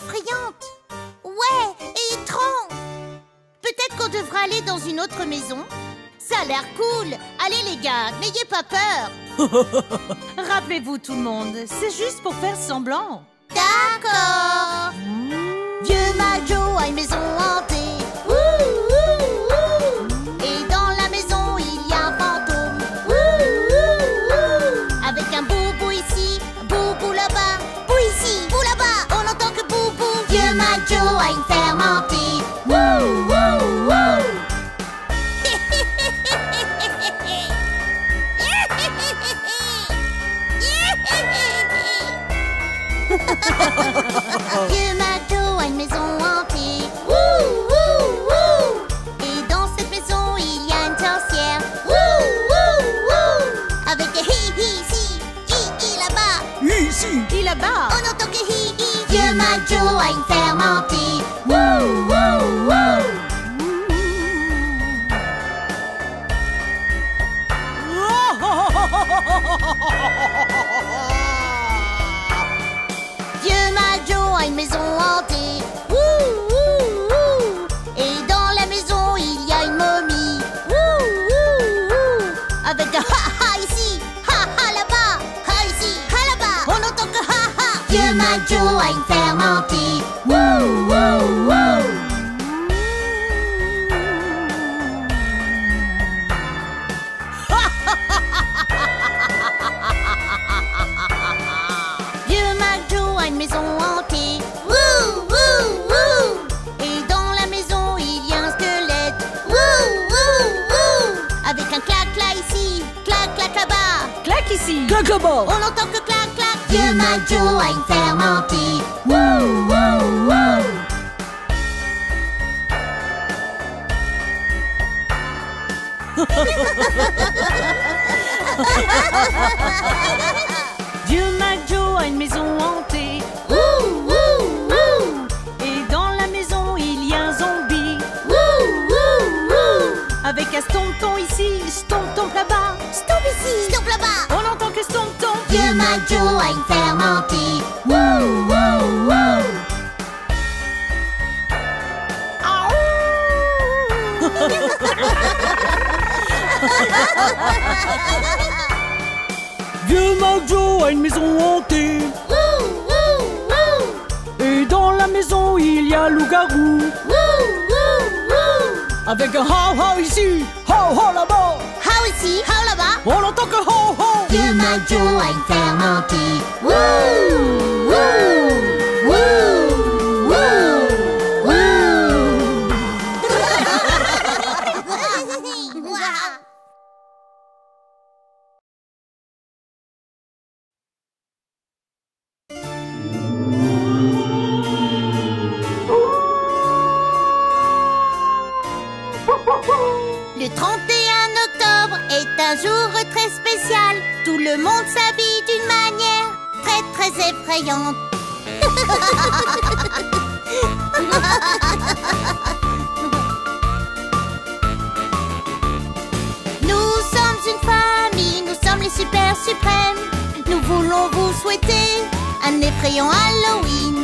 effrayante. Ouais, et étrange. Peut-être qu'on devra aller dans une autre maison. Ça a l'air cool. Allez les gars, n'ayez pas peur. Rappelez-vous tout le monde, c'est juste pour faire semblant. D'accord. Vieux Majo a une maison hantée. Et dans la maison, il y a un fantôme. Avec un boubou ici, boubou là-bas. Bou ici, bou là-bas. On entend que boubou. Vieux Majo a une ferme hantée. Vieux Majo a une maison hantée. Et dans cette maison, il y a une sorcière. Avec un hi-hi ici, hi-hi là-bas. Ici, hi là-bas. On entend que hi-hi. Vieux Majo a une ferme hantée. Vieux Majo a une maison hantée. Et dans la maison, il y a une momie. Avec un ha-ha ici, ha-ha là-bas, ha ici, ha là-bas. On entend que ha-ha. Vieux Majo a une ferme hantée. Vieux Majo a une maison hantée. Et dans la maison, il y a un squelette. Avec un clac-clac ici, clac-clac là-bas. Clac ici, clac là-bas. On entend que clac-clac. Vieux Majo a une ferme hantée. Vieux Majo a une maison hantée. Et dans la maison, il y a un zombie. Avec un stomp-tomp ici, stomp-tomp là-bas. Stomp ici, stomp là-bas. On entend que stomp-tomp. Vieux Majo a une ferme hantée. Vieux Majo a une maison hantée. Et dans la maison, il y a loup-garou. Avec un ha-ha ici, ha-ha là-bas. How ici, how là-bas. On entend que ha-ha. Vieux Majo a une ferme hantée. Le 31 octobre est un jour très spécial. Tout le monde s'habille d'une manière très très effrayante. Nous sommes une famille, nous sommes les super suprêmes. Nous voulons vous souhaiter un effrayant Halloween.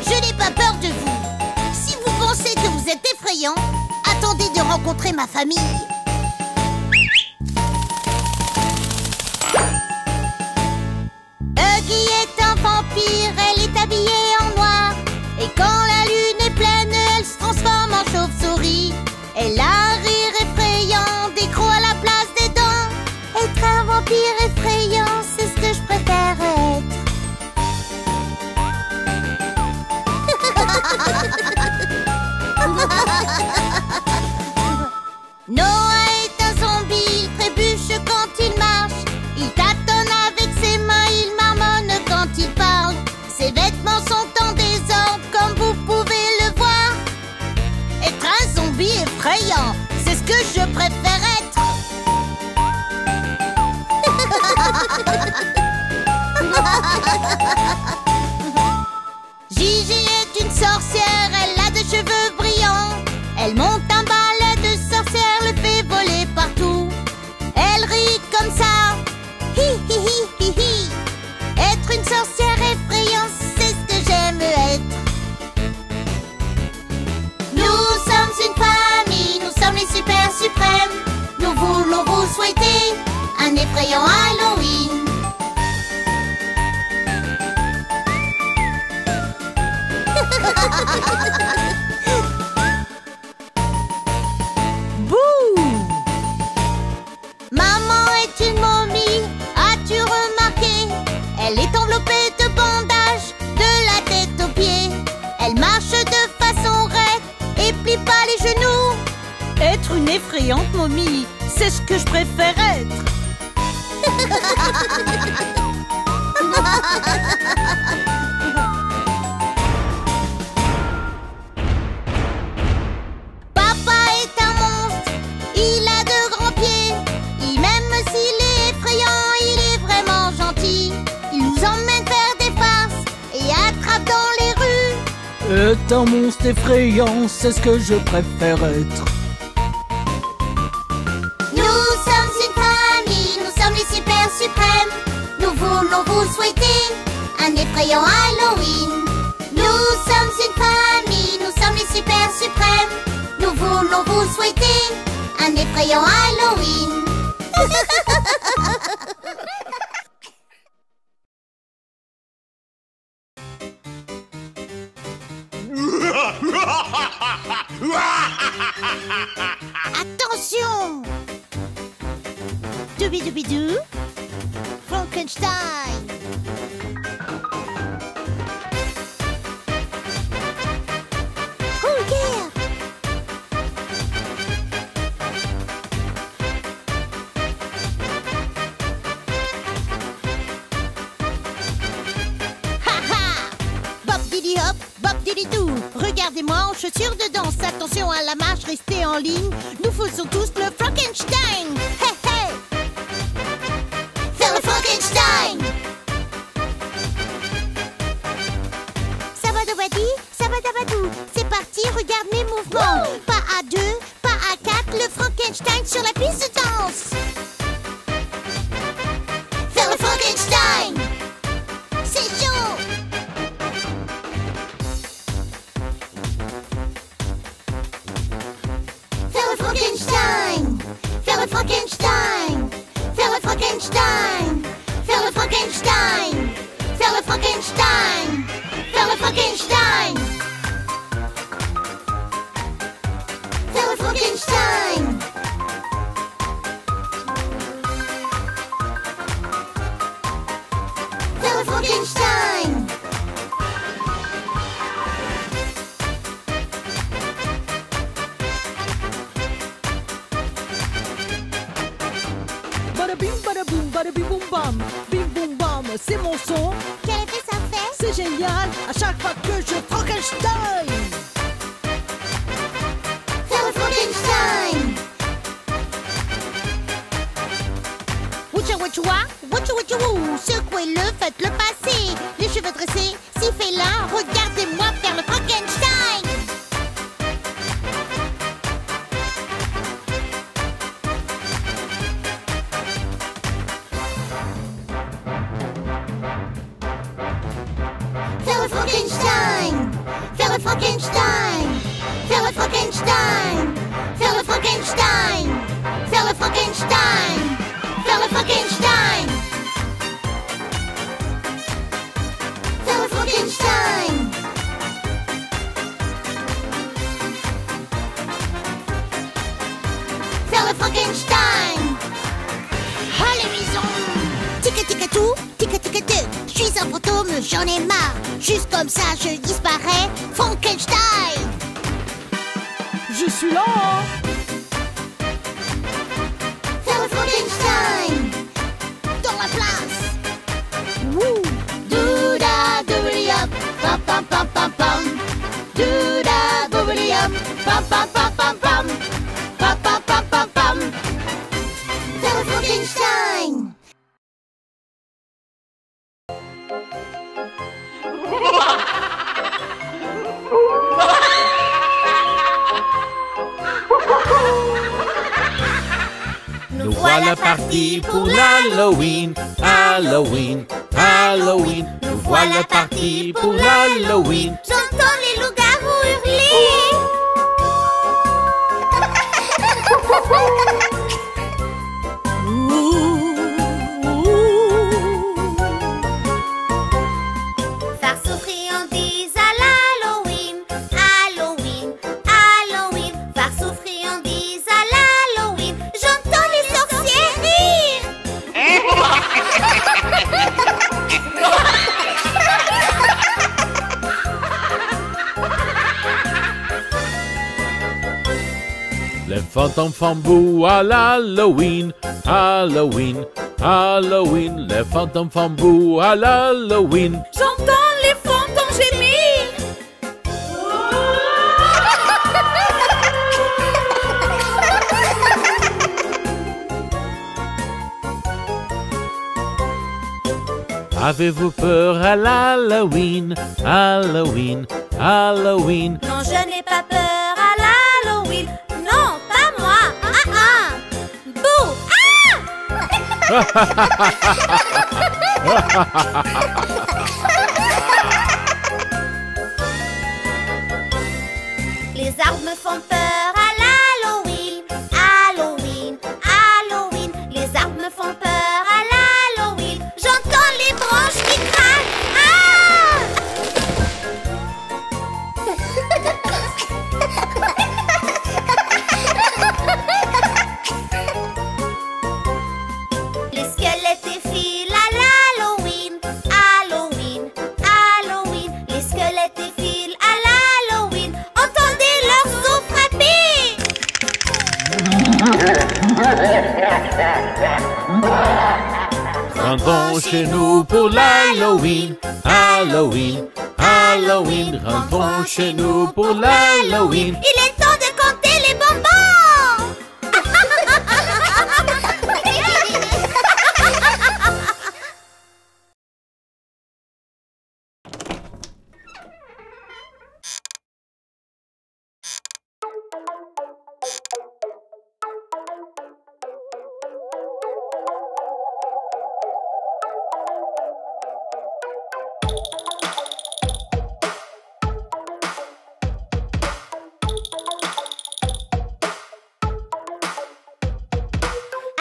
Je n'ai pas peur de vous. Si vous pensez que vous êtes effrayant, attendez de rencontrer ma famille. Huggy est un vampire, elle est habillée en noir. Et quand la lune est pleine, elle se transforme en chauve-souris. Elle a un rire effrayant, des crocs à la place des dents. Être un vampire effrayant, c'est ce que je préfère être. Noah est un zombie, il trébuche quand il marche. Il tâtonne avec ses mains, il marmonne quand il parle. Ses vêtements sont en désordre, comme vous pouvez le voir. Être un zombie effrayant, c'est ce que je préfère être. Gigi est une sorcière, elle a des cheveux brillants. Elle monte un balai de sorcière, le fait voler partout. Elle rit comme ça, hi hi hi hi hi. sommes les super suprêmes. Nous voulons vous souhaiter un effrayant Halloween. Bouh! Maman est une momie, as-tu remarqué? Elle est enveloppée de bandages de la tête aux pieds. Elle marche de façon raide et plie pas les genoux. Être une effrayante momie, c'est ce que je préfère être. Papa est un monstre, il a de grands pieds. Et même s'il est effrayant, il est vraiment gentil. Il nous emmène faire des farces et attrape dans les rues. Être un monstre effrayant, c'est ce que je préfère être. Nous sommes une famille, nous sommes les super suprêmes. Nous voulons vous souhaiter un effrayant Halloween. Nous sommes une famille, nous sommes les super suprêmes. Nous voulons vous souhaiter un effrayant Halloween. Attention! Doobidou, Frankenstein. Oh yeah! Bob diddy hop, Bob diddy doo. Regardez-moi en chaussures de danse. Attention à la marche, restez en ligne. Nous faisons tous le Frankenstein. Hey hey! Faire le Frankenstein. Sabadabadi, sabadabadou. C'est parti, regarde mes mouvements. Pas à 2, pas à 4. Le Frankenstein sur la piste de danse. Faire le Frankenstein. C'est chaud. Faire le Frankenstein. Faire le Frankenstein. Faire le Frankenstein. Faire le Frankenstein. Faire le Frankenstein. Faire le Frankenstein. Faire le Frankenstein. Faire le Frankenstein. Bada bim boum bam, bim boum bam, c'est mon son. Quel effet ça fait? C'est génial, à chaque fois que je Frankenstein. Faire le Frankenstein. Woucha wouchoua, wouchou wouchou. Secouez-le, faites-le passer. Les cheveux dressés, sifflez-la. Regardez-moi faire le Frankenstein. Faire le Frankenstein. Faire le Frankenstein. Faire le Frankenstein. Faire le Frankenstein. Faire le Frankenstein. Faire le Frankenstein. Faire le Frankenstein. Faire le Frankenstein. Ah les maisons. Tica tica tout, tica tica deux. Je suis un fantôme, j'en ai marre. Juste comme ça, je disparais. Frankenstein. Je suis là, hein. Faire le Frankenstein. Dans la place. Wouh. Douda doubli hop, pam pam pam pam pam. Douda doubli hop, pam pam pam pam pam. Pam pam pam pam pam. Faire le Frankenstein. Nous voilà partis pour l'Halloween, Halloween, Halloween. Nous voilà partis pour l'Halloween. J'entends les loups-garous hurler. fantômes font boue à l'Halloween, Halloween, Halloween. Les fantômes font boue à l'Halloween. J'entends les fantômes gémir. Avez-vous peur à l'Halloween, Halloween, Halloween? Non, je n'ai pas peur à l'Halloween. Non, pas moi. Bouh. Les arbres me font peur à l'Halloween, Halloween, Halloween. Les arbres me font peur à l'Halloween. J'entends les branches qui craquent. Les squelettes défilent à l'Halloween, Halloween, Halloween. Les squelettes défilent à l'Halloween. Entendez leurs os frapper. Rentrons chez nous pour l'Halloween, Halloween, Halloween. Rentrons chez nous pour l'Halloween. Il est temps de compter les bonbons.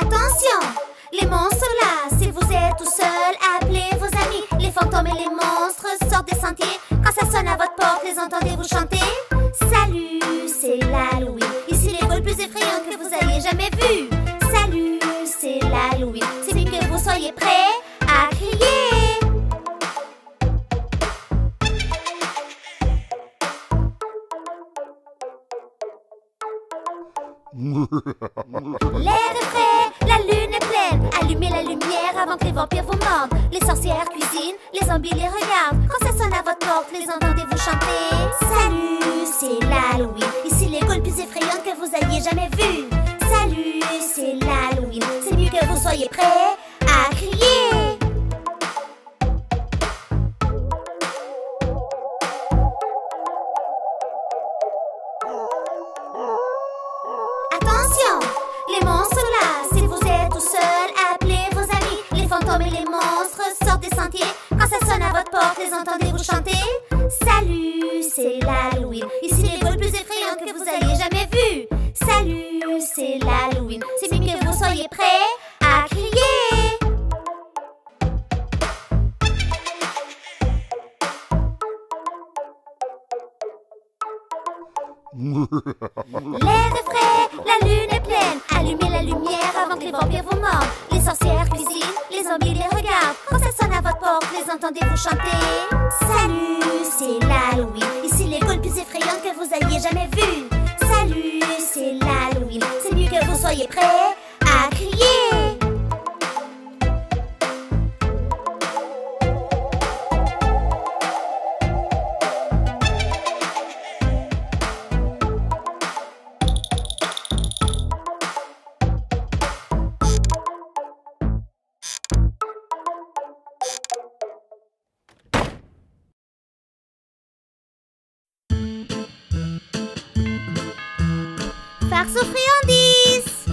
Attention, les monstres là, si vous êtes tout seul, appelez vos amis. Les fantômes et les monstres sortent des sentiers. Quand ça sonne à votre porte, les entendez-vous chanter? Salut, c'est l'Halloween. Ici les voix les plus effrayantes que vous ayez jamais vues. Salut, c'est l'Halloween. C'est mieux que vous soyez prêts à crier. L'air est frais, la lune est pleine. Allumez la lumière avant que les vampires vous mordent. Les sorcières cuisinent, les zombies les regardent. Quand ça sonne à votre porte, les entendez-vous chanter? Salut, c'est l'Halloween. Ici les ghouls plus effrayantes que vous ayez jamais vues. Salut, c'est l'Halloween. C'est mieux que vous soyez prêts à crier. Attention, les monstres là, si vous êtes tout seul, appelez vos amis. Les fantômes et les monstres sortent des sentiers. Quand ça sonne à votre porte, les entendez-vous chanter? Salut, c'est l'Halloween. Ici les ghouls plus effrayantes que vous ayez jamais vues. Salut, c'est l'Halloween. C'est mieux que vous soyez prêts à crier. L'air est frais, la lune est pleine. Allumez la lumière avant que les vampires vous mordent. Les sorcières cuisinent, les zombies les regardent. Quand ça sonne à votre porte, les entendez-vous chanter? Salut, c'est l'Halloween. Ici les ghouls plus effrayantes que vous ayez jamais vues. Salut, c'est l'Halloween. C'est mieux que vous soyez prêts à crier. Farce aux friandises.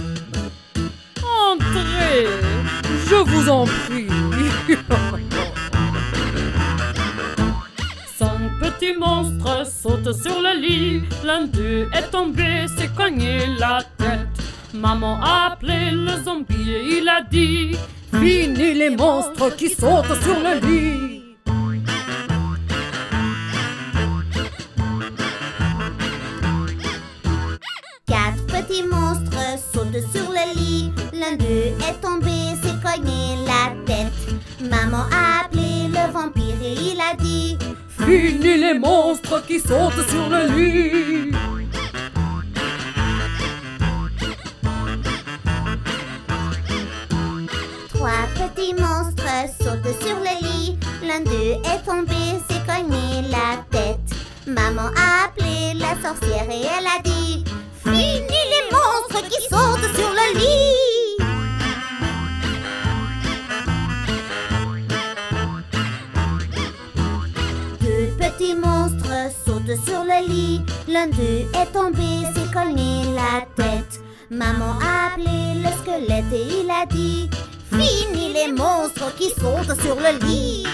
Entrez, je vous en prie. 5 petits monstres sautent sur le lit. L'un d'eux est tombé, s'est cogné la tête. Maman a appelé le zombie et il a dit: fini les monstres qui sautent sur le lit. Petits monstres sautent sur le lit. L'un d'eux est tombé, s'est cogné la tête. Maman a appelé le vampire et il a dit: fini les monstres qui sautent sur le lit. sautent sur le lit. L'un d'eux est tombé, s'est cogné la tête. Maman a appelé la sorcière et elle a dit: fini les monstres qui sautent sur le lit. Deux petits monstres sautent sur le lit. L'un d'eux est tombé, s'est cogné la tête. Maman a appelé le squelette et il a dit: fini les monstres qui sautent sur le lit.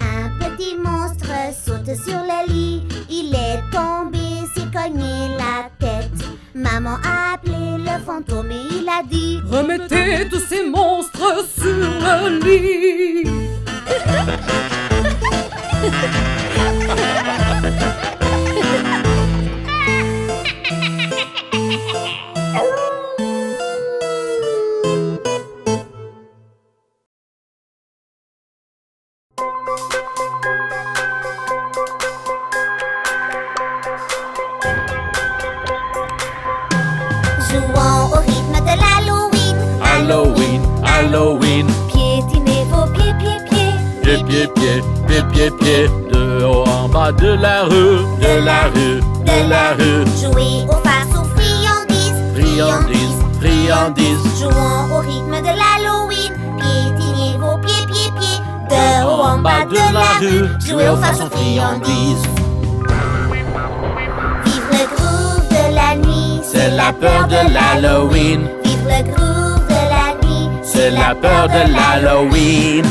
Un petit monstre saute sur le lit. Il est tombé, s'est cogné la tête. Maman a appelé le fantôme et il a dit: remettez tous ces monstres sur le lit. Jouant au rythme de l'Halloween. Halloween, Halloween. Piétinez vos pieds, pieds, pieds. Pied, pied, pied, pied, pied, pied. De haut en bas de la rue, de la rue, de la rue. Jouez aux farces, aux friandises. Friandises, friandises. Jouant au rythme de l'Halloween. Piétinez vos pieds, pieds, pieds. De haut en bas de la rue. Jouez aux farces, aux friandises. Vive le groove de la nuit. C'est la peur de l'Halloween. Vive le groove de la nuit. C'est la peur de l'Halloween.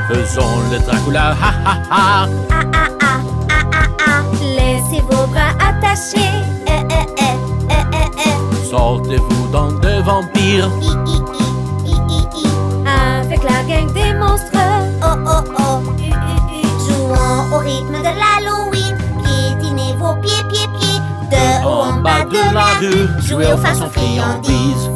Faisons le Dracula, ha ha ha. Ah ah ah, ah ah ah. Laissez vos bras attachés. Sortez-vous dans des vampires. I, i, i, i, i, i. Avec la gang des monstres. Oh oh oh, jouant au rythme de l'Halloween. Piétinez vos pieds, pieds, pieds. De haut en bas de la rue. Jouez aux façons friandises.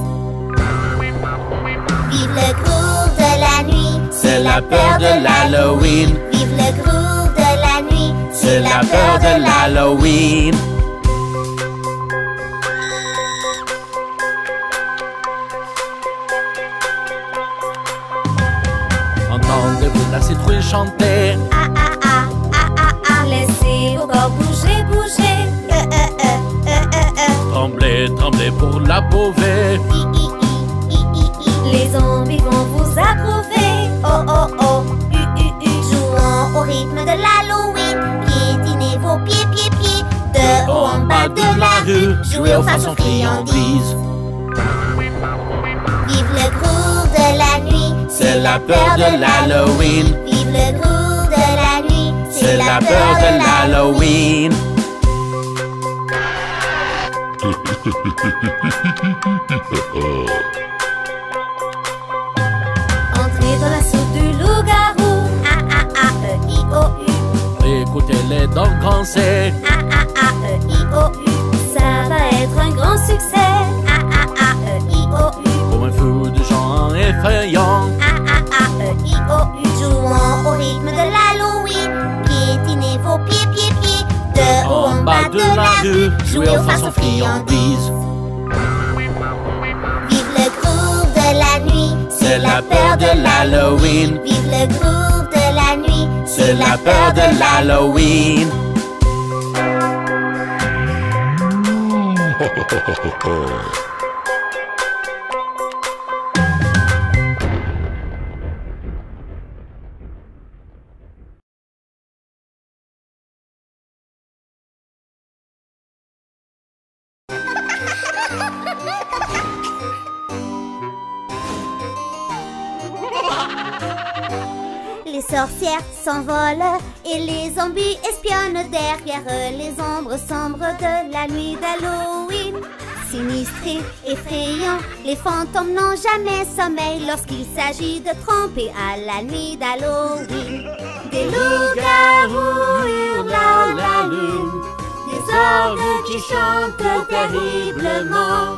Vive le groove de la nuit. C'est la peur de l'Halloween. Vive le groove de la nuit. C'est la peur de l'Halloween. Entendez-vous la citrouille chanter? Ah ah ah, ah ah ah. Laissez vos corps bouger, bouger. Tremblez, tremblez pour la pauvre. Les zombies vont vous approuver. Oh oh oh, jouant au rythme de l'Halloween. Piétinez vos pieds, pieds, pieds. De haut en bas de la rue. Jouez aux façons friandises. Vive le groove de la nuit. C'est la peur de l'Halloween. Vive le groove de la nuit. C'est la peur de l'Halloween. Entrez dans la soupe du loup-garou. Ah ah ah, I-O-U. Écoutez les dents cancées. Ah ah ah, I-O-U. Ça va être un grand succès. Ah ah ah, I-O-U. Comme un fou de gens effrayants. Ah ah ah, I-O-U. Jouant au rythme de l'Halloween. Piétinez vos pieds, pieds, pieds. De haut en bas de la rue. Jouez aux façons friandises. Vive le groove de la nuit. C'est la peur de l'Halloween. Vive le groove de la nuit. C'est la peur de l'Halloween. Les sorcières s'envolent et les zombies espionnent derrière les ombres sombres de la nuit d'Halloween. Sinistrés, effrayants, les fantômes n'ont jamais sommeil lorsqu'il s'agit de tromper à la nuit d'Halloween. Des loups-garous hurlent à la lune, des orgues qui chantent terriblement,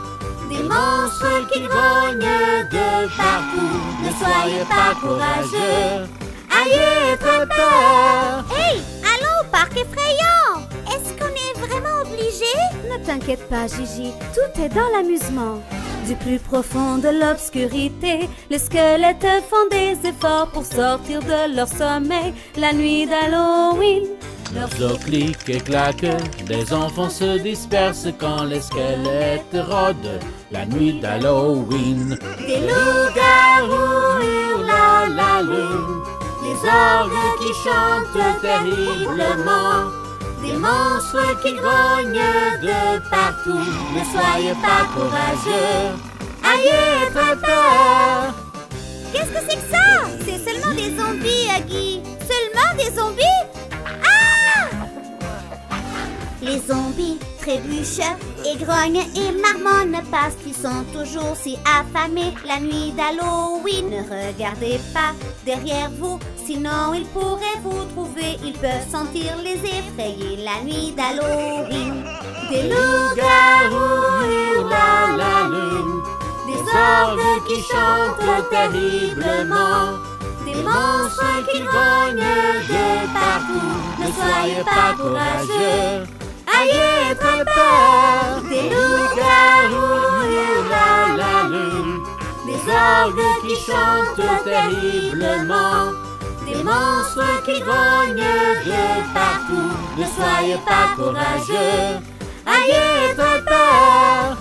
des monstres qui grognent de partout. Ne soyez pas courageux, ayez très peur. Hey, allons au parc effrayant. Est-ce qu'on est vraiment obligé? Ne t'inquiète pas, Gigi, tout est dans l'amusement. Du plus profond de l'obscurité, les squelettes font des efforts pour sortir de leur sommeil la nuit d'Halloween. Leurs os cliquent et claquent, des enfants se dispersent quand les squelettes rôdent la nuit d'Halloween. Des loups-garous hurlent à la lune, Les orgues qui chantent terriblement, des monstres qui grognent de partout. Ne soyez pas courageux, ayez très peur. Qu'est-ce que c'est que ça? C'est seulement des zombies, Aggie. Seulement des zombies? Ah! Les zombies trébuchent et grognent et marmonnent parce qu'ils sont toujours si affamés la nuit d'Halloween. Ne regardez pas derrière vous, sinon ils pourraient vous trouver. Ils peuvent sentir les effrayer la nuit d'Halloween. Des loups-garous hurlent à la lune, des orgues qui chantent terriblement, des monstres qui grognent de partout. Ne soyez pas courageux, ayez très peur. Des loups-garous hurlent à la lune, des orgues qui chantent terriblement, des monstres qui grognent de partout. Ne soyez pas courageux, ayez très peur.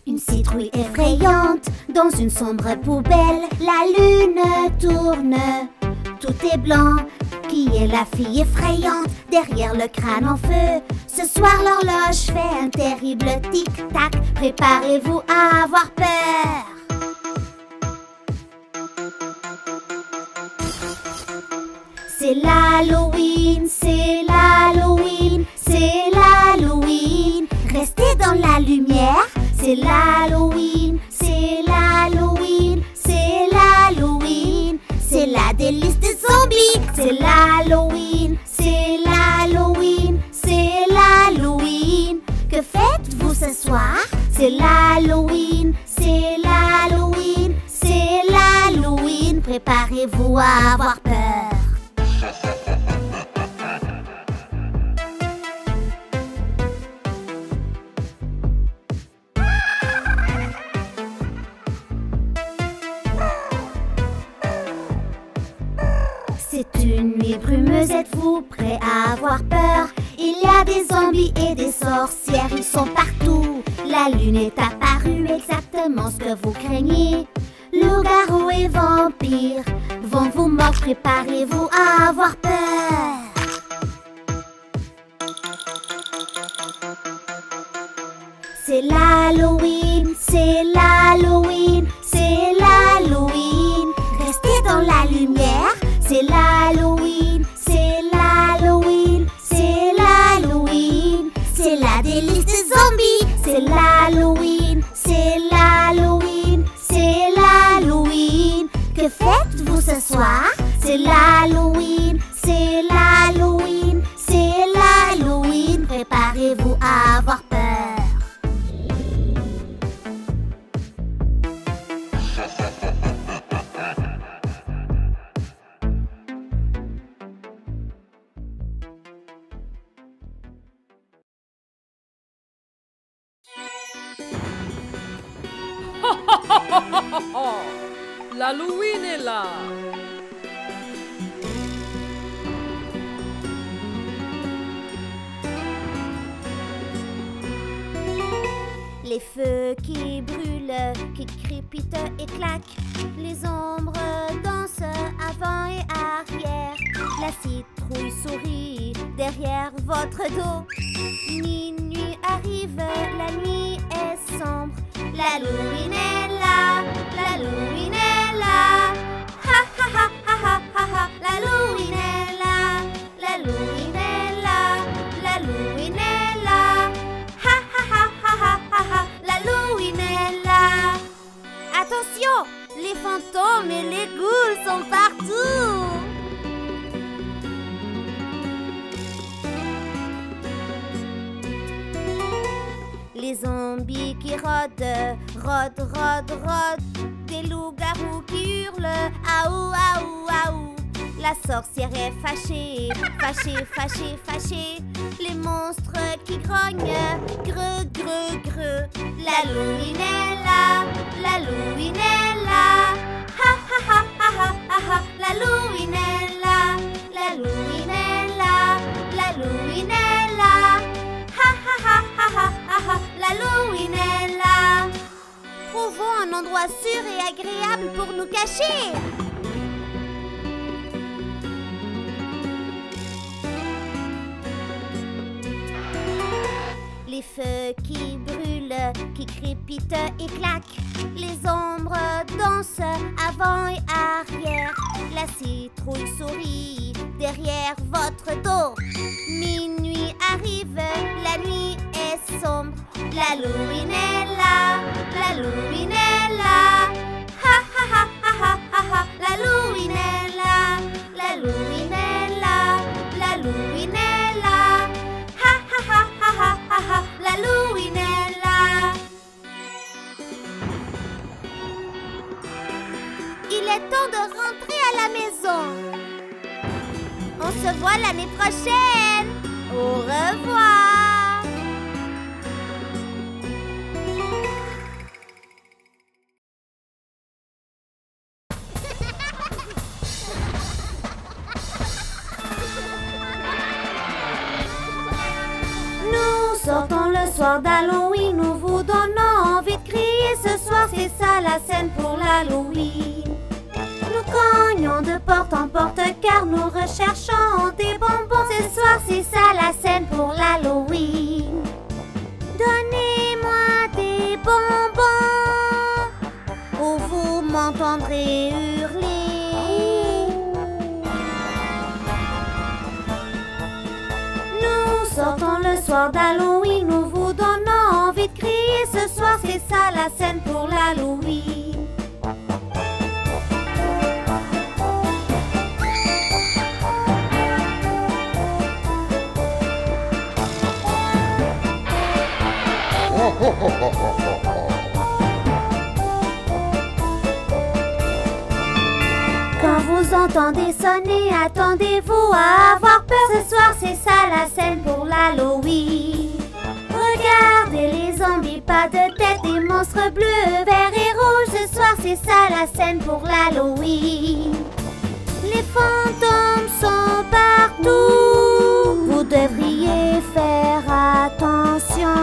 Une citrouille effrayante dans une sombre poubelle. La lune tourne, tout est blanc. Qui est la fille effrayante derrière le crâne en feu? Ce soir l'horloge fait un terrible tic-tac. Préparez-vous à avoir peur. C'est l'Halloween, c'est l'Halloween, c'est l'Halloween. Restez dans la lumière. C'est l'Halloween, c'est l'Halloween, c'est l'Halloween. C'est la délice des zombies. C'est l'Halloween, c'est l'Halloween, c'est l'Halloween. Que faites-vous ce soir? C'est l'Halloween, c'est l'Halloween, c'est l'Halloween. Préparez-vous à avoir peur. C'est une nuit brumeuse, êtes-vous prêts à avoir peur? Il y a des zombies et des sorcières, ils sont partout. La lune est apparue, exactement ce que vous craignez. Loups-garous et vampires vont vous mordre, préparez-vous à avoir peur. C'est l'Halloween, c'est l'Halloween, c'est l'Halloween. Restez dans la lumière. C'est l'Halloween, c'est l'Halloween, c'est l'Halloween. C'est la délice des zombies. C'est l'Halloween, c'est l'Halloween, c'est l'Halloween. Que faites-vous ce soir? C'est l'Halloween, c'est l'Halloween, c'est l'Halloween. Préparez-vous à avoir peur. L'Halloween est là. Les feux qui brûlent, qui crépitent et claquent. Les ombres dansent avant et arrière. La citrouille sourit derrière votre dos. Minuit arrive, la nuit est sombre. L'Halloween est là, l'Halloween est là. Ha ha ha ha ha ha ha. L'Halloween est là, l'Halloween est là, l'Halloween. fantômes et les ghouls sont partout. Les zombies qui rôdent, rôdent. Des loups-garous qui hurlent, aou, aou, aou. La sorcière est fâchée. Les monstres qui grognent, greu. L'Halloween est là, l'Halloween est là. Ha ha ha ha ha ha ha. L'Halloween est là, l'Halloween est là, l'Halloween est là. Ha ha ha ha ha ha ha. L'Halloween est là. Trouvons un endroit sûr et agréable pour nous cacher. Les feux qui brûlent, qui crépitent et claquent. Les ombres dansent avant et arrière. La citrouille sourit derrière votre dos. Minuit arrive, la nuit est sombre. L'Halloween est là, l'Halloween est là. Ha ha ha ha ha ha ha. L'Halloween est là, l'Halloween est là, l'Halloween est là. Ha ha ha ha ha ha ha. L'Halloween est là. Il est temps de rentrer à la maison. On se voit l'année prochaine. Au revoir. Sortons le soir d'Halloween, nous vous donnons envie de crier. Ce soir, c'est ça la scène pour l'Halloween. Nous cognons de porte en porte car nous recherchons des bonbons. Ce soir, c'est ça la scène pour l'Halloween. Donnez-moi des bonbons ou vous m'entendrez hurler. Sortons le soir d'Halloween, nous vous donnons envie de crier. Ce soir, c'est ça la scène pour l'Halloween. Quand vous entendez sonner, attendez-vous à avoir peur. Ce soir, c'est ça la scène pour l'Halloween. Regardez les zombies, pas de tête, des monstres bleus, verts et rouges. Ce soir, c'est ça la scène pour l'Halloween. Les fantômes sont partout. Vous devriez faire attention.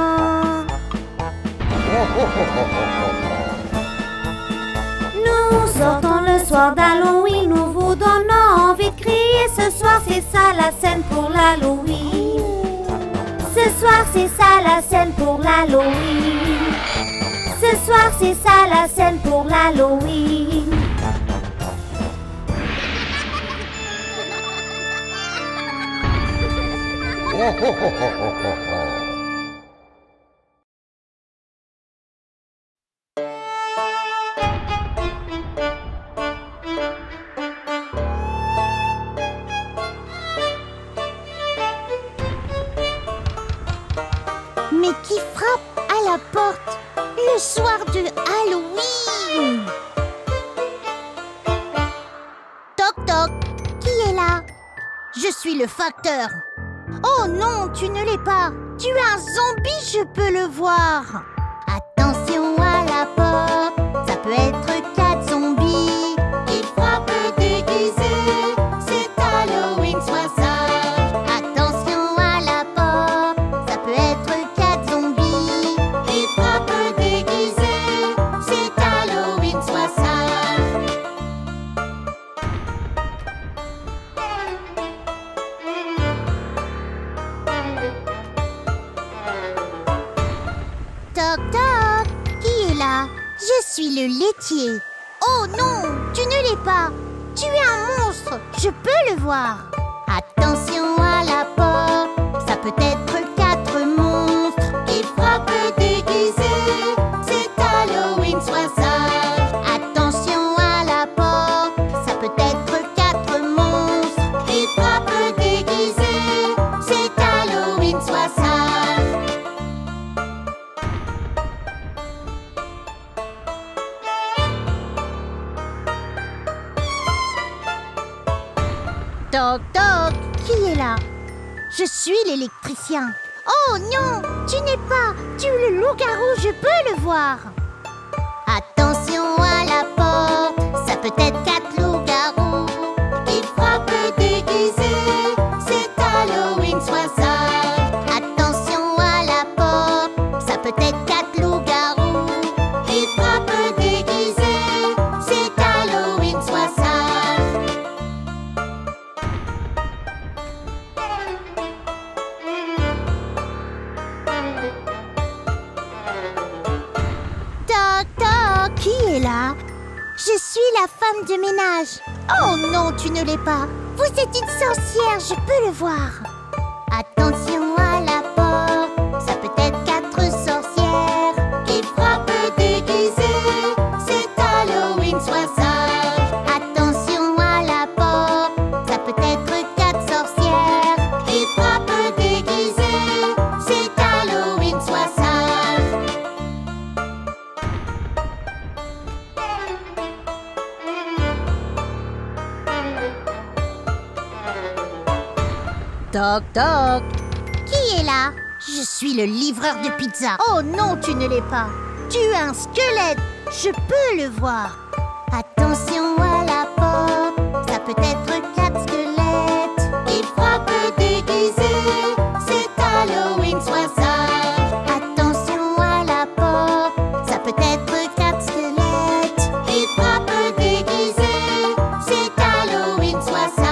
Nous sortons le soir d'Halloween, nous vous donnons envie de crier. Ce soir, c'est ça la scène pour l'Halloween. Ce soir, c'est ça la scène pour l'Halloween. Ce soir, c'est ça la scène pour l'Halloween. Mais qui frappe à la porte le soir de Halloween? Toc toc, qui est là? Je suis le facteur. Oh non, tu ne l'es pas. Tu es un zombie, je peux le voir. Attention à la porte, ça peut être 4 zombies qui frappent déguisés. C'est Halloween, sois sage. Attention à la porte, ça peut être 4 zombies qui frappent déguisés. C'est Halloween, sois sage. Toc toc, qui est là? Je suis le laitier. Oh non, tu ne l'es pas. Tu es un monstre, je peux le voir. Attention à la porte, ça peut être 4 monstres qui frappent déguisés. C'est Halloween, sois sage. Attention à Toc toc, qui est là? Je suis l'électricien. Oh non, tu n'es pas. Tu es le loup-garou, je peux le voir. Attention à la porte, ça peut être 4 loups-garous qui frappent déguisés. C'est Halloween, sois sage. Attention à la porte, ça peut être 4 loups-garous qui frappent déguisés. C'est Halloween, sois sage. Toc toc, qui est là? Je suis la femme de ménage. Oh non, tu ne l'es pas. Vous êtes une sorcière, je peux le voir. Attention à la porte, ça peut être 4 sorcières qui frappent déguisées. C'est Halloween, sois sage. Attention à la porte, ça peut être 4 sorcières qui frappent déguisées. C'est Halloween, sois sage. Toc toc, qui est là? Je suis le livreur de pizza. Oh non, tu ne l'es pas. Tu es un squelette, je peux le voir. Attention à la porte, ça peut être 4 squelettes qui frappent déguisés. C'est Halloween, sois sage. Attention à la porte, ça peut être 4 squelettes qui frappent déguisés. C'est Halloween, sois sage.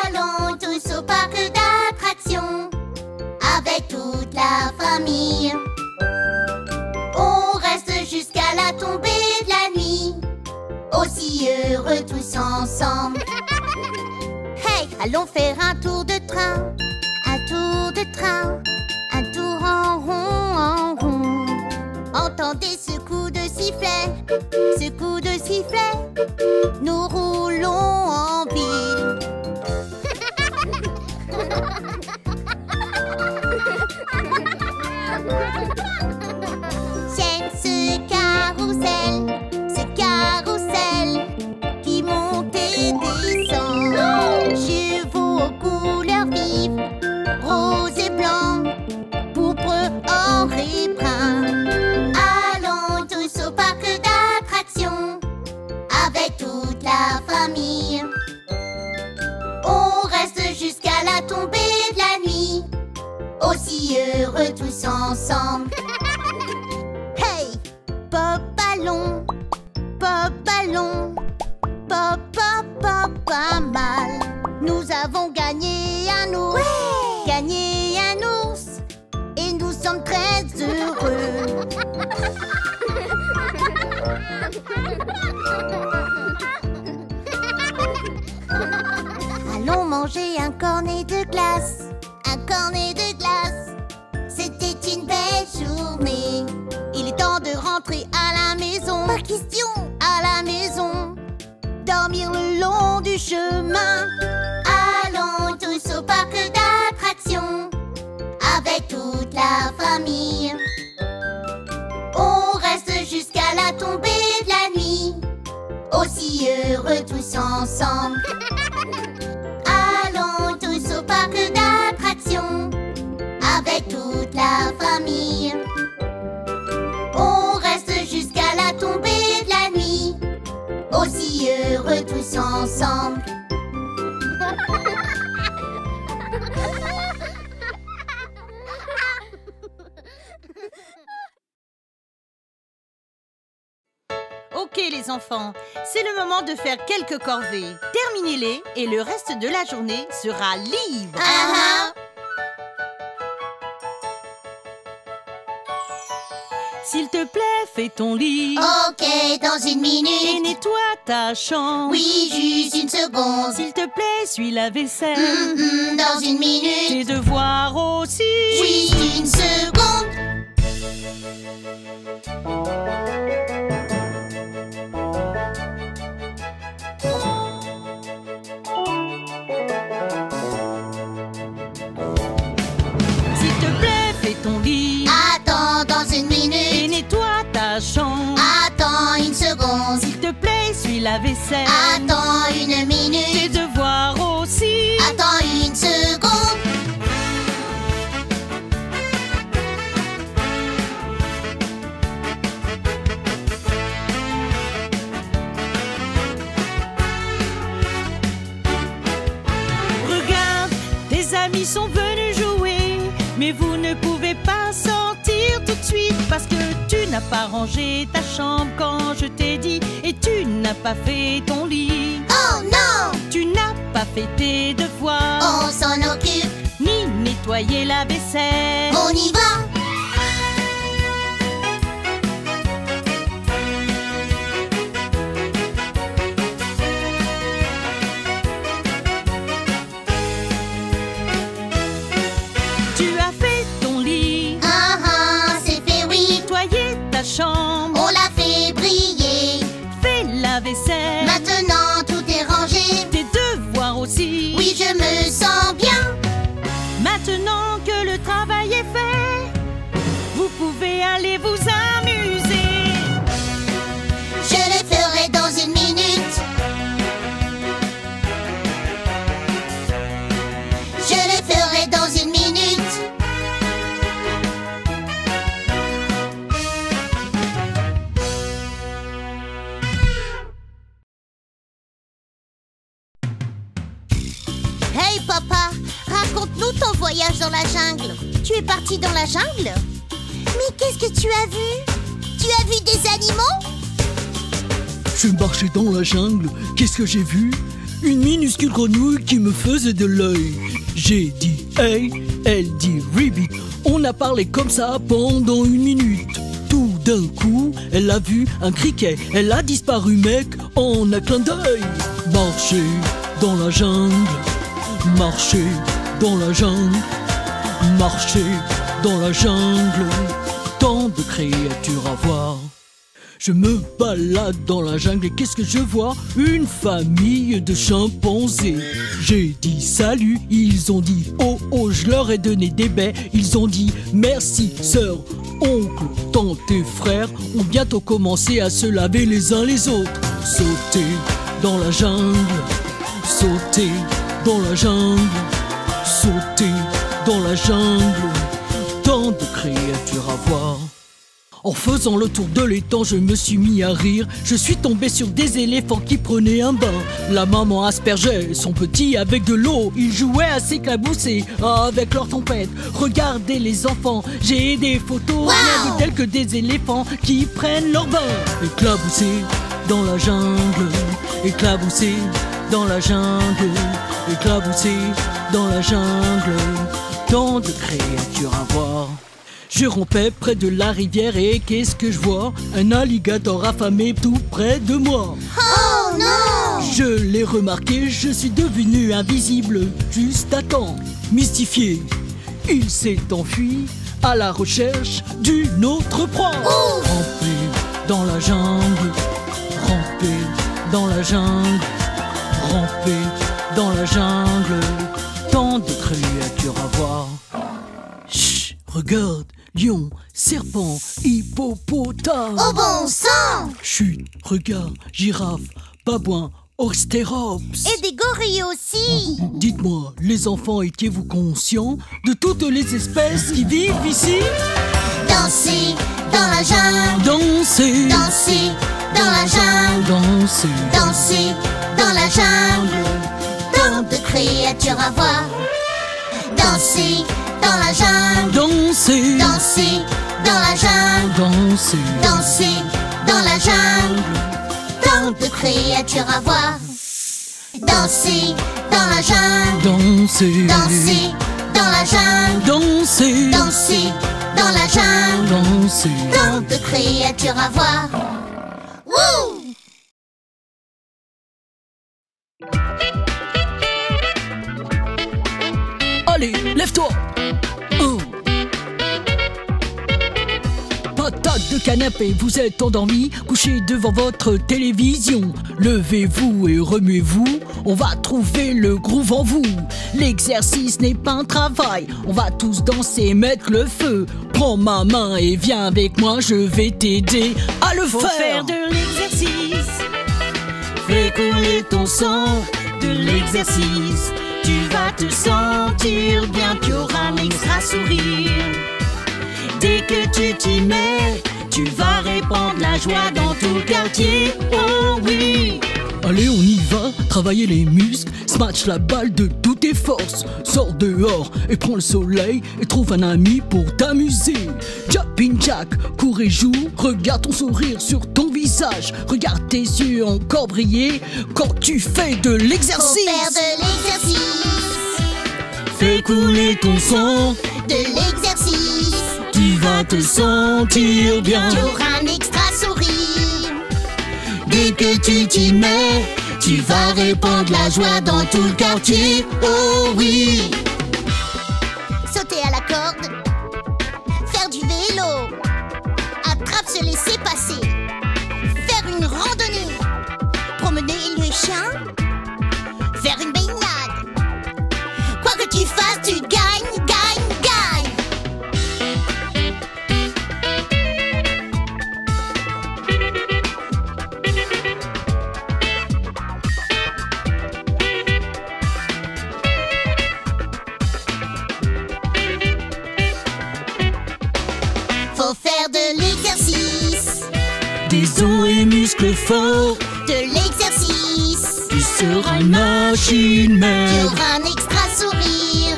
Allons tous au parc d'attractions avec toute la famille. On reste jusqu'à la tombée de la nuit, aussi heureux tous ensemble. Hey, allons faire un tour de train, un tour de train, un tour en rond, en rond. Entendez ce coup de sifflet, ce coup de sifflet. Nous roulons en ville. J'aime ce carrousel qui monte et descend. Chevaux aux couleurs vives, rose et blanc, pourpre, or et brun. Allons tous au parc d'attractions avec toute la famille. On reste jusqu'à la tombée de la nuit, aussi heureux tous ensemble. Hey, pop ballon, pop ballon, pop pop pop pas mal. Nous avons gagné un ours, ouais, gagné un ours, et nous sommes très heureux. Allons manger un cornet de glace, un cornet de glace. C'était une belle journée. Il est temps de rentrer à la maison. Pas question, à la maison. Dormir le long du chemin. Allons tous au parc d'attractions avec toute la famille. On reste jusqu'à la tombée de la nuit, aussi heureux tous ensemble. Allons tous au parc d'attractions avec toute la famille. On reste jusqu'à la tombée de la nuit, aussi heureux tous ensemble. Ok les enfants, c'est le moment de faire quelques corvées. Terminez-les et le reste de la journée sera libre. S'il te plaît, fais ton lit. Ok, dans une Et minute. nettoie ta chambre. Oui, juste une seconde. S'il te plaît, suis la vaisselle. Dans une minute. Tes devoirs aussi. Juste une seconde. S'il te plaît, fais ton lit. Attends, dans une Et minute. nettoie ta chambre. Attends une seconde. S'il te plaît, suis la vaisselle. Attends une Tes minute. devoirs aussi. Attends une seconde. Regarde, tes amis sont venus jouer. Mais vous ne pouvez pas sortir tout de suite parce que tu n'as pas rangé ta chambre quand je t'ai dit. Et tu n'as pas fait ton lit. Oh non! Tu n'as pas fait tes devoirs. On s'en occupe. Ni nettoyer la vaisselle. On y va. Tu as fait ton lit. C'est fait, oui. Nettoyer ta chambre. On l'a fait briller. Fais la vaisselle. Maintenant, tout est rangé. Tes devoirs aussi. Oui, je me sens bien. Maintenant que le travail est fait, vous pouvez aller vous amuser. Je le ferai dans une minute. Je le ferai dans une minute. Hey papa, raconte-nous ton voyage dans la jungle. Tu es parti dans la jungle? Mais qu'est-ce que tu as vu? Tu as vu des animaux? Je marchais dans la jungle, qu'est-ce que j'ai vu? Une minuscule grenouille qui me faisait de l'œil. J'ai dit hey, elle dit ribbit. On a parlé comme ça pendant une minute. Tout d'un coup, elle a vu un criquet. Elle a disparu mec en un clin d'œil. Marcher dans la jungle, marcher dans la jungle, marcher dans la jungle. Tant de créatures à voir. Je me balade dans la jungle et qu'est-ce que je vois? Une famille de chimpanzés. J'ai dit salut, ils ont dit oh oh, je leur ai donné des baies. Ils ont dit merci, sœur, oncle, tante et frères ont bientôt commencé à se laver les uns les autres. Sauter dans la jungle, sauter dans la jungle, sauter dans la jungle. Tant de créatures à voir. En faisant le tour de l'étang, je me suis mis à rire. Je suis tombé sur des éléphants qui prenaient un bain. La maman aspergeait son petit avec de l'eau. Ils jouaient à s'éclabousser avec leur tempête. Regardez les enfants, j'ai des photos. Rien de telles que des éléphants qui prennent leur bain. Éclaboussés dans la jungle, éclaboussés dans la jungle, éclaboussés dans la jungle. Tant de créatures à voir. Je rampais près de la rivière et qu'est-ce que je vois? Un alligator affamé tout près de moi. Oh non! Je l'ai remarqué, je suis devenu invisible juste à temps. Mystifié, il s'est enfui à la recherche d'une autre proie. Ramper dans la jungle, ramper dans la jungle, ramper dans la jungle. Tant de créatures à voir. Chut, regarde. Lion, serpent, hippopotame. Au bon sang! Chut, regarde, girafe, babouin, ostérops. Et des gorilles aussi! Dites-moi, les enfants, étiez-vous conscients de toutes les espèces qui vivent ici? Danser dans la jungle, Danser, danser dans la jungle, danser, danser dans la jungle. Tant de créatures à voir. Danser dans la jungle, danser, danser dans la jungle, danser, danser dans la jungle. Tant de créatures à voir. Danser dans la jungle, danser, danser dans la jungle, danser, danser dans la jungle. Danser. Tant de créatures à voir. Wouh! Allez, lève-toi. Patate de canapé, vous êtes endormi, couché devant votre télévision. Levez-vous et remuez-vous, on va trouver le groove en vous. L'exercice n'est pas un travail, on va tous danser, mettre le feu. Prends ma main et viens avec moi, je vais t'aider à le Faut faire. faire de l'exercice. Fais couler ton sang. De l'exercice. Tu vas te sentir bien, tu auras un extra sourire. Dès que tu t'y mets, tu vas répandre la joie dans tout le quartier. Oh oui! Allez, on y va, travailler les muscles, smash la balle de toutes tes forces. Sors dehors et prends le soleil et trouve un ami pour t'amuser. Jumping jack, cours et joue, regarde ton sourire sur ton visage. Regarde tes yeux encore briller quand tu fais de Faut l'exercice. faire de l'exercice. Fais couler ton sang, De l'exercice. tu vas te sentir bien. Tu auras un extra sourire. Dès que tu t'y mets, tu vas répandre la joie dans tout le quartier. Oh oui! Sauter à la corde. Faire du vélo. Attrape, se laisser passer. Faire une randonnée. Promener le chien. Faire une baignade. Quoi que tu fasses, tu gagnes, gagnes, gagnes. Faut faire de l'exercice. Des os et muscles forts, De l'exercice. tu seras une machine Tu mère. auras un extra sourire.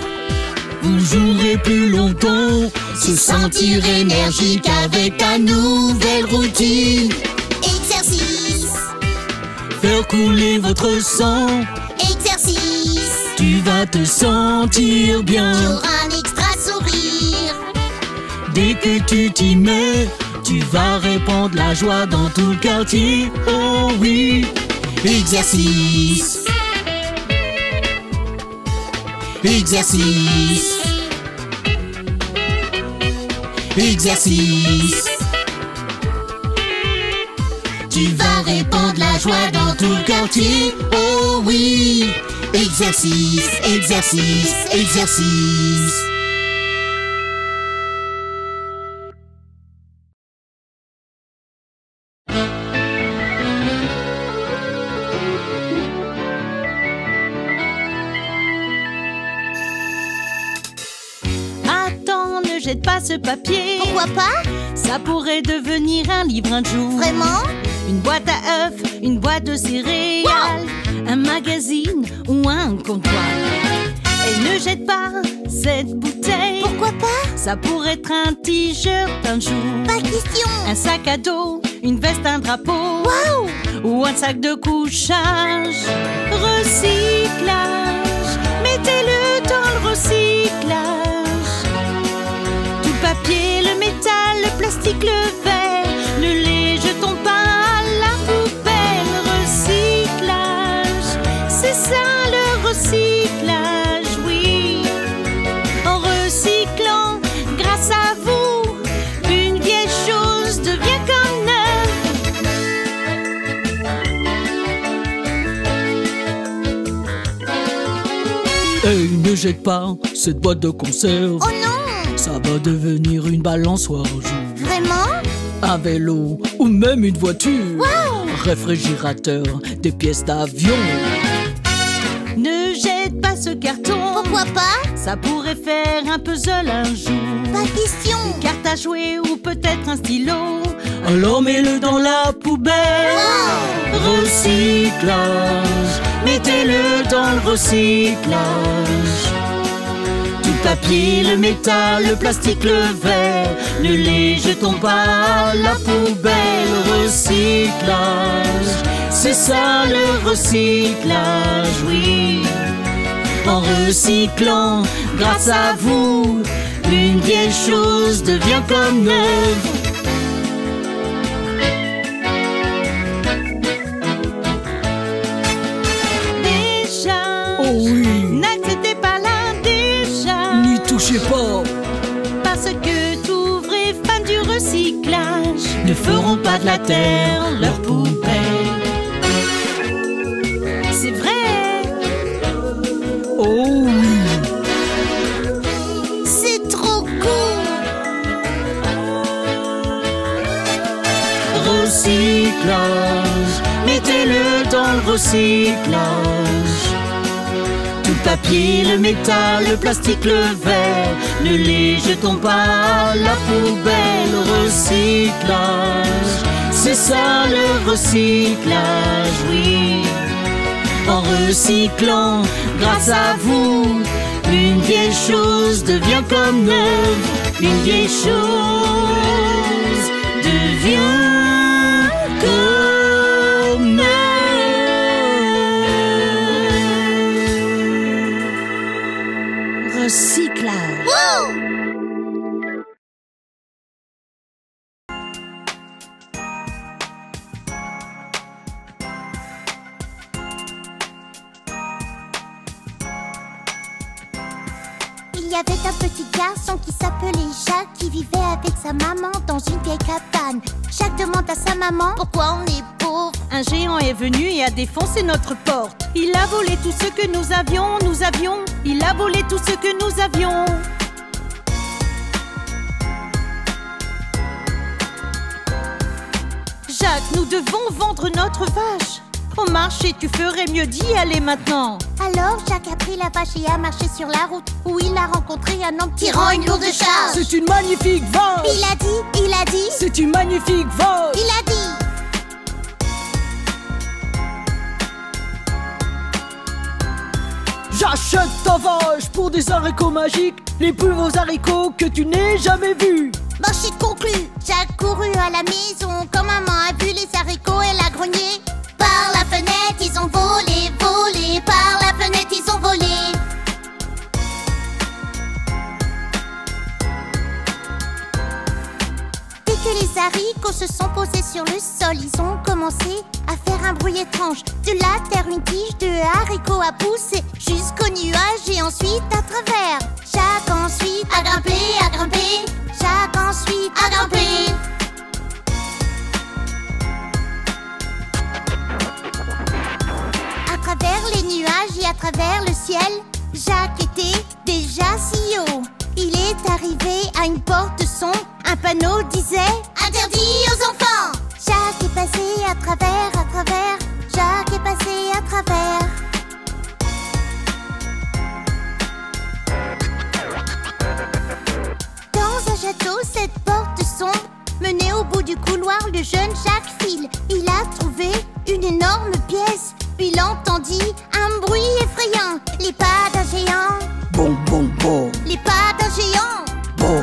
Vous jouerez plus longtemps, se sentir énergique avec ta nouvelle routine. Exercice. Faire couler votre sang, Exercice. tu vas te sentir Tu bien. auras un extra sourire. Dès que tu t'y mets, tu vas répandre la joie dans tout le quartier. Oh oui! Exercice. Exercice. Exercice. Tu vas répandre la joie dans tout le quartier. Oh oui! Exercice, exercice, exercice. Attends, ne jette pas ce papier. Pourquoi pas? Ça pourrait devenir un livre un jour. Vraiment? Une boîte à œufs, une boîte de céréales, un magazine ou un comptoir. Et ne jette pas cette bouteille. Pourquoi pas? Ça pourrait être un t-shirt un jour. Pas question. Un sac à dos, une veste, un drapeau. Waouh! Ou un sac de couchage. Recyclage, mettez-le dans le recyclage. Tout le papier, le métal, le plastique, le verre, ne les jetons pas à la poubelle. Recyclage, c'est ça le recyclage, oui. En recyclant, grâce à vous, une vieille chose devient comme neuve. Hey, ne jette pas cette boîte de conserve. Oh non! Ça va devenir une balançoire un jour. Vraiment? Un vélo ou même une voiture. Waouh! Réfrigérateur, des pièces d'avion. Ne jette pas ce carton. Pourquoi pas? Ça pourrait faire un puzzle un jour. Pas question. Une carte à jouer ou peut-être un stylo. Alors mets-le dans la poubelle. Recyclage, mettez-le dans le recyclage. Tout le papier, le métal, le plastique, le verre, ne les jetons pas à la poubelle. Recyclage, c'est ça le recyclage, oui. En recyclant, grâce à vous, une vieille chose devient comme neuve. Déjà, Oh oui, n'acceptez pas là déjà, n'y touchez pas. parce que tous vrais fans du recyclage ne feront pas de la terre leur poubelle. C'est vrai, Oh oui, C'est trop cool. recyclage, mettez-le dans le recyclage. Tout le papier, le métal, le plastique, le verre, ne les jetons pas à la poubelle. Recyclage, c'est ça le recyclage, oui. En recyclant, grâce à vous, une vieille chose devient comme neuve. Une vieille chose devient comme neuve. recyclage. Wow! Il y avait un petit garçon qui s'appelait Jacques, qui vivait avec sa maman dans une vieille cabane. Jacques demande à sa maman pourquoi on est pauvre. Un géant est venu et a défoncé notre porte. Il a volé tout ce que nous avions. Il a volé tout ce que nous avions. Jacques, nous devons vendre notre vache. Au marché, tu ferais mieux d'y aller maintenant. Alors Jacques a pris la vache et a marché sur la route, où il a rencontré un homme tirant une lourde charge. C'est une magnifique vache. Il a dit, C'est une magnifique vache. il a dit. J'achète ta vache pour des haricots magiques, les plus beaux haricots que tu n'aies jamais vus. Marché conclu. Jacques courut à la maison. Quand maman a vu les haricots, elle a grogné. Par la fenêtre, ils ont volé, volé. Par la fenêtre, ils ont volé. Dès que les haricots se sont posés sur le sol, ils ont commencé à faire un bruit étrange. De la terre, une tige de haricots a poussé jusqu'au nuage et ensuite à travers. Jacques ensuite a grimpé, a grimpé. Jacques ensuite a grimpé. À travers les nuages et à travers le ciel, Jacques était déjà si haut. Il est arrivé à une porte son. Un panneau disait « Interdit aux enfants !» Jacques est passé à travers, à travers. Jacques est passé à travers. Dans un château, cette porte sombre menait au bout du couloir le jeune Jacques file. Il a trouvé une énorme pièce. Puis il entendit un bruit effrayant. Les pas d'un géant. Bon, bon, bon, Les pas d'un géant. bon.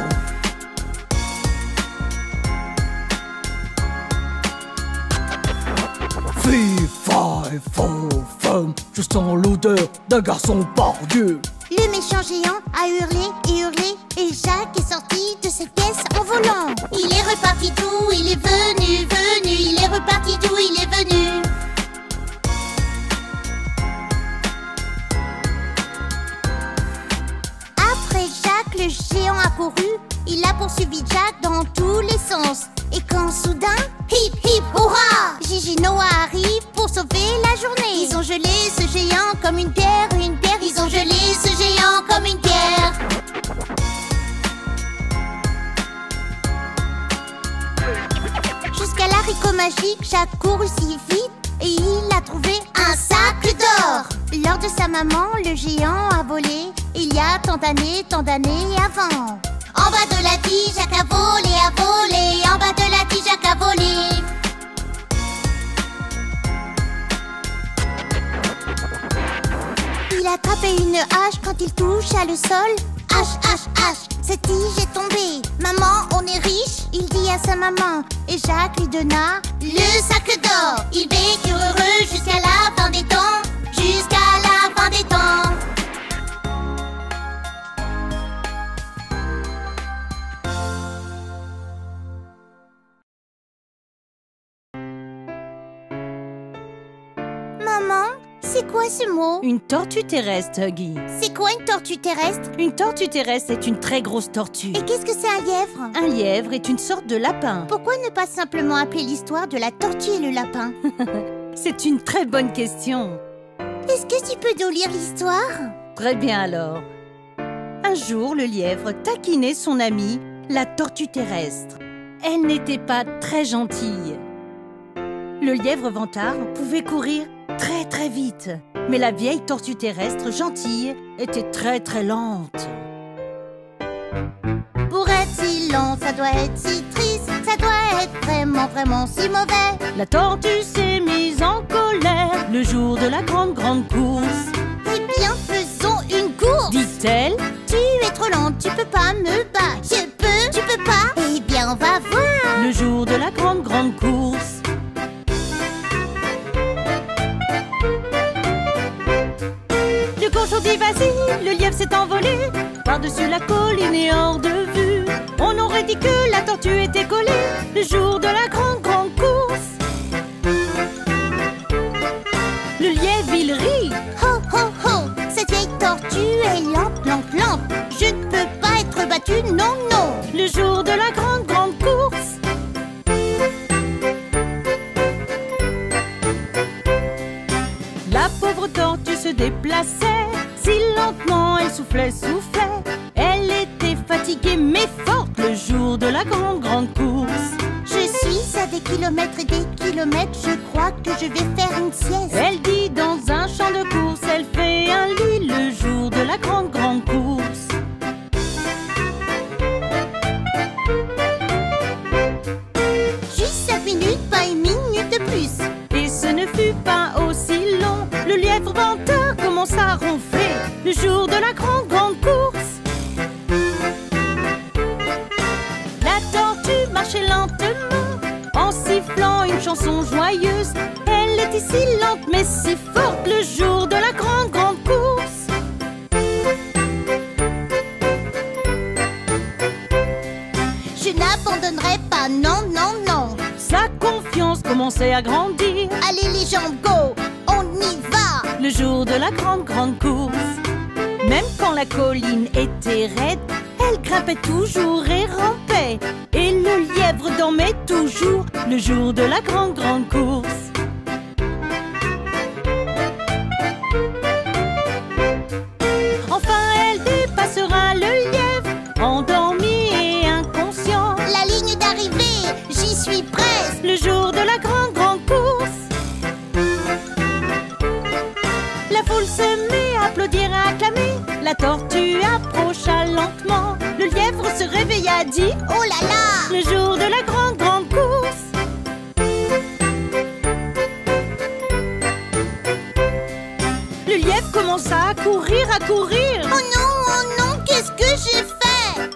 Fille, faille, faux, femme, je sens l'odeur d'un garçon pardieu. Le méchant géant a hurlé et hurlé. Et Jacques est sorti de cette pièce en volant. Il est reparti d'où il est venu, venu. Il est reparti d'où il est venu. Après Jacques, le géant a couru. Il a poursuivi Jacques dans tous les sens. Et quand soudain, hip hip hurrah, Gigi Noah arrive pour sauver la journée. Ils ont gelé ce géant comme une pierre, une pierre. Ils ont gelé ce géant comme une pierre. Jusqu'à l'haricot magique, Jacques courut si vite et il a trouvé un sac d'or. Lors de sa maman, le géant a volé. Il y a tant d'années avant. En bas de la tige, Jacques a volé, a volé. En bas de la tige, Jacques a volé. Il a attrapé une hache quand il toucha le sol. Hache, hache, hache, cette tige est tombée. Maman, on est riche, il dit à sa maman. Et Jacques lui donna le sac d'or. Ils vécurent heureux jusqu'à la fin des temps. Jusqu'à la fin des temps. C'est quoi ce mot? Une tortue terrestre, Huggy. C'est quoi une tortue terrestre? Une tortue terrestre est une très grosse tortue. Et qu'est-ce que c'est un lièvre? Un lièvre est une sorte de lapin. Pourquoi ne pas simplement appeler l'histoire de la tortue et le lapin? C'est une très bonne question. Est-ce que tu peux nous lire l'histoire? Très bien alors. Un jour, le lièvre taquinait son amie, la tortue terrestre. Elle n'était pas très gentille. Le lièvre vantard pouvait courir très très vite, mais la vieille tortue terrestre gentille était très très lente. Pour être si lent, ça doit être si triste, ça doit être vraiment vraiment si mauvais. La tortue s'est mise en colère le jour de la grande course. Eh bien, faisons une course, dit-elle. Tu es trop lente, tu peux pas me battre. Je peux, tu peux pas. Eh bien, on va voir. Le jour de la grande course. Le cochon dit vas-y, le lièvre s'est envolé par-dessus la colline et hors de vue. On aurait dit que la tortue était collée le jour de la grande course. Le lièvre, il rit. Ho, ho, ho, cette vieille tortue est lente, lente, lente. Je ne peux pas être battue, non, non. Le jour de la grande course. La pauvre tortue se déplaçait, si lentement elle soufflait. Elle était fatiguée mais forte le jour de la grande course. Je suis à des kilomètres et des kilomètres, je crois que je vais faire une sieste. Elle dit dans un champ de course, elle fait un lit le jour de la grande course. Juste 5 minutes, pas une minute de plus. Et ce ne fut pas aussi long. Le lièvre vantard commença à ronfler le jour de la grande course. La tortue marchait lentement en sifflant une chanson joyeuse. Elle était si lente mais si forte le jour de la grande course. Je n'abandonnerai pas, non, non, non. Sa confiance commençait à grandir. Allez les jambes, go, on y va. Le jour de la grande course. Même quand la colline était raide, elle grimpait toujours et rampait. Et le lièvre dormait toujours le jour de la grande course. Enfin elle dépassera le lièvre, endormi et inconscient. La ligne d'arrivée, j'y suis presque. Le jour de la grande course. La foule se met à applaudir et à acclamer. La tortue approcha lentement. Le lièvre se réveilla, dit oh là là, le jour de la grande course. Le lièvre commença à courir. Oh non, qu'est-ce que j'ai fait?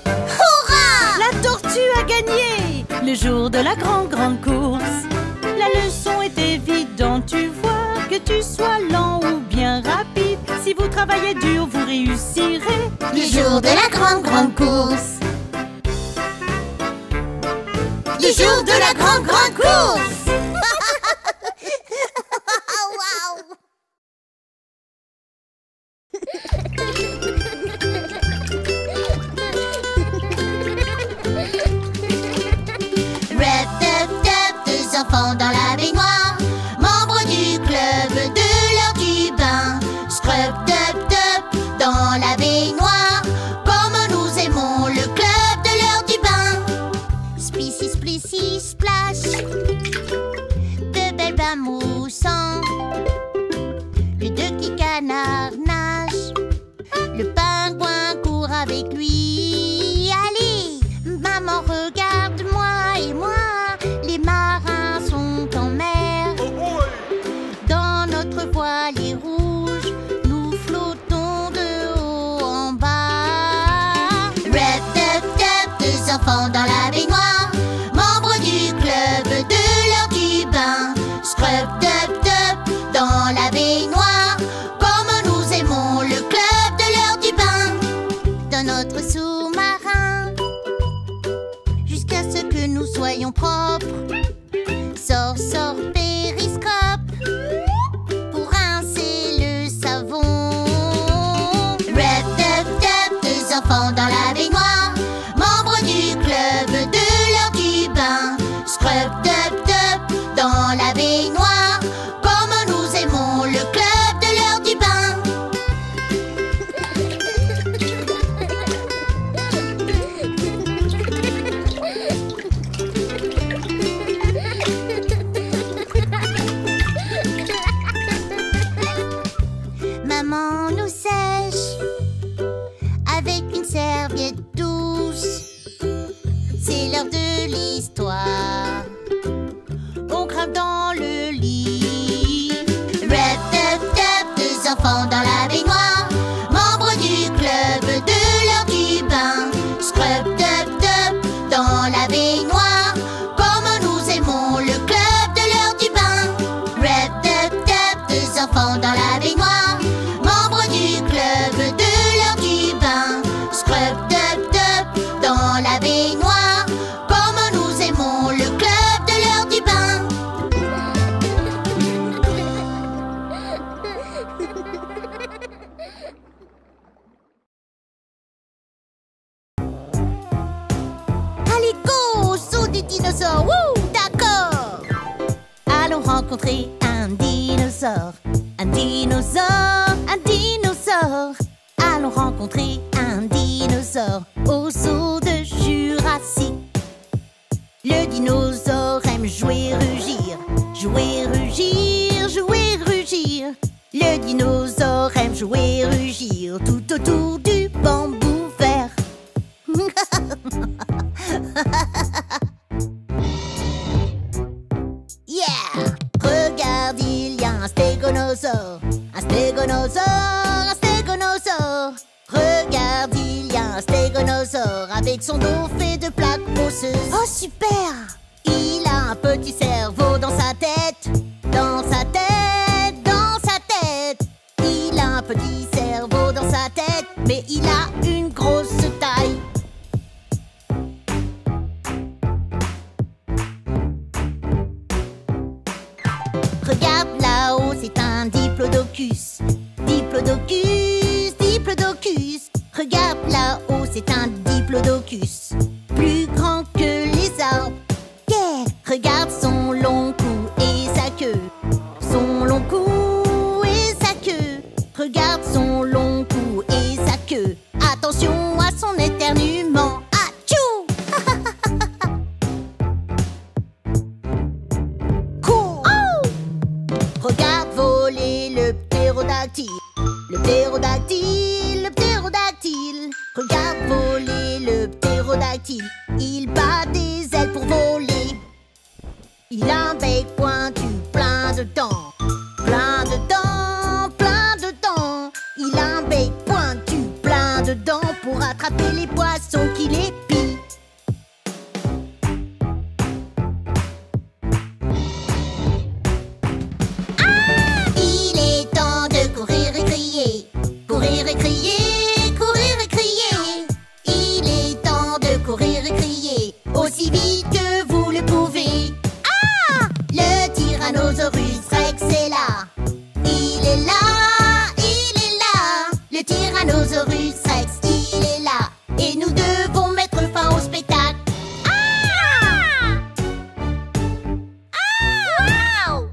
Hurrah! La tortue a gagné le jour de la grande course. La leçon est évidente, tu vois, que tu sois lent ou bien rapide. Si vous travaillez dur, vous réussirez Le jour de la grande course. Le jour de la grande course. Waouh! Rep, dep, dep, deux enfants dans la baignoire, membres du club de l'heure du bain. Scrub, dep, dep, dans la baignoire, comme nous aimons le club de l'heure du bain. Splissi, splissi, splash, de belles bains moussants. Les deux petits canards nagent, le pingouin court avec lui. Allez, maman, regarde-moi et moi, les marins sont en mer. Dans notre voilier rouge, nous flottons de haut en bas. Rep, dep, dep, deux enfants dans la baignoire, membres du club de l'heure du bain. Scrub, dep, dep, dans la baignoire, comme nous aimons le club de l'heure du bain. Dans notre sous-marin, jusqu'à ce que nous soyons propres, la baignoire, comme nous aimons le club de l'heure du bain. Maman nous sèche avec une serviette douce. C'est l'heure de l'histoire. On grimpe dans le lit. Rap, tap, tap, deux enfants dans la baignoire, membres du club de l'heure du bain. Scrub, tap, tap, dans la baignoire, comme nous aimons le club de l'heure du bain. Rap, tap, tap, deux enfants dans la baignoire, membres du club de l'heure du bain. Scrub, tap, tap, dans la baignoire, comme nous aimons le club de l'heure du bain. Allez, go! Saut des dinosaures! Wouh! D'accord! Allons rencontrer un dinosaure. Un dinosaure, un dinosaure. Allons rencontrer un dinosaure au zoo de Jurassique. Le dinosaure aime jouer, rugir. Jouer, rugir, jouer, rugir. Le dinosaure aime jouer, rugir tout autour du bambou vert. Yeah! Regarde, il y a un stégonosaure. Un stégonosaure, un stégonosaure. Regarde, il y a un stégonosaure avec son dos fait de plaques osseuses. Oh, super! Il a un petit cerveau dans sa tête. Dans sa tête, dans sa tête. Il a un petit cerveau dans sa tête, mais il a une grosse taille. Regarde là-haut, c'est un diplodocus. Diplodocus, diplodocus. Regarde là-haut, c'est un diplodocus. Plus grand que les arbres. Yeah! Regarde son long cou et sa queue. Son long cou et sa queue. Regarde son long cou et sa queue. Attention à son éternuement. Atchou! Cool! Oh! Regarde voler le ptérodactyle. Le ptérodactyle, le ptérodactyle. Regarde voler le ptérodactyle. Il bat des ailes pour voler. Il a un bec pointu, plein de dents. Plein de dents, plein de dents. Il a un bec pointu, plein de dents pour attraper les poissons qui les pillent. Il est temps de courir et crier. Courir et crier, courir et crier. Il est temps de courir et crier aussi vite que vous le pouvez. Ah! Le Tyrannosaurus Rex est là. Il est là, il est là. Le Tyrannosaurus Rex, il est là. Et nous devons mettre fin au spectacle. Ah! Ah! Wow!